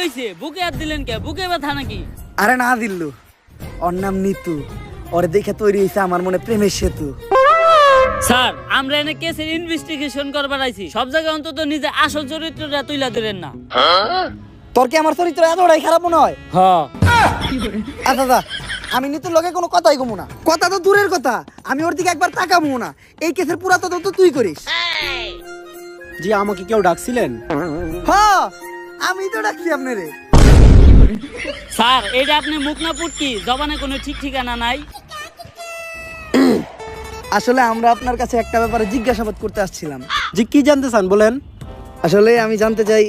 হইছে? বুকে হাত দিলেন কে? বুকে ব্যথা নাকি? আরে না দিল্লু, ওর নাম নিতু। ওরে দেখে তৈরি হয়েছে আমার মনে প্রেমের সেতু। স্যার, আমরা এনে কেসের ইনভেস্টিগেশন করবার আইছি। সব জায়গায় অন্তত নিজে আসল চরিত্রটা তুইলা ধরেন না। তোর কি আমার চরিত্র এতটাই খারাপ মনে হয়? হ্যাঁ। আচ্ছা আচ্ছা, আমি নিতুর লগে কোনো কথাই কমু না। কথা তো দূরের কথা, আমি ওর দিকে একবার তাকাবো না। এই কেসের পুরা তদন্ত তুই করিস। জি, আমাকে কেউ ডাকছিলেন? হ্যাঁ, আমি তো ডাকছি আপনারে। স্যার, এটা আপনি মুখ না পুটকি, জবানে কোনো ঠিক ঠিকানা নাই। আসলে আমরা আপনার কাছে একটা ব্যাপারে জিজ্ঞাসাবাদ করতে আসছিলাম। জি, কি জানতে চান বলেন? আসলে আমি জানতে চাই,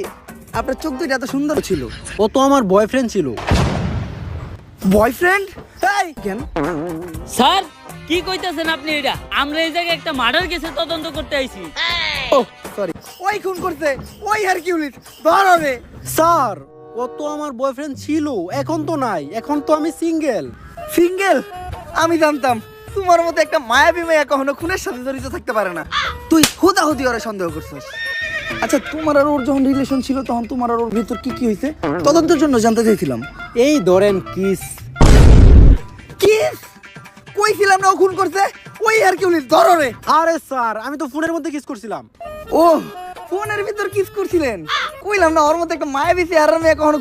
আপনার চোখ দুইটা এত সুন্দর ছিল। ও তো আমার বয়ফ্রেন্ড ছিল। বয়ফ্রেন্ড? এই কেন? স্যার, কি কইতাছেন আপনি এটা? আমরা এই জায়গায় একটা মার্ডার কেসে তদন্ত করতে আইছি। ও সরি, ওই খুন করতে, ওই হারকিউলিস ধরবে। স্যার, ও তো আমার বয়ফ্রেন্ড ছিল, এখন তো নাই, এখন তো আমি সিঙ্গেল। সিঙ্গেল? আমি জানতাম তোমার মতো একটা মায়াবী মেয়ে কখনো খুনের সাথে জড়িত থাকতে পারে না। তুই হুদাহুদি ওরে সন্দেহ করছিস। আচ্ছা, তোমার আর ওর যখন রিলেশন ছিল তখন তোমার আর ওর ভিতর কি কি হয়েছে তদন্তের জন্য জানতে চাইছিলাম। এই ধরেন কিস। কিস? কইছিলাম না ও খুন করছে, ওই হারকিউলিস ধরবে। আরে স্যার, আমি তো ফোনের মধ্যে কিস করছিলাম। ও, ফোনের ভিতর কিস করছিলেন? কইলাম না ওর মতো একটা মায়াবী চেহারার মেয়ে কখনো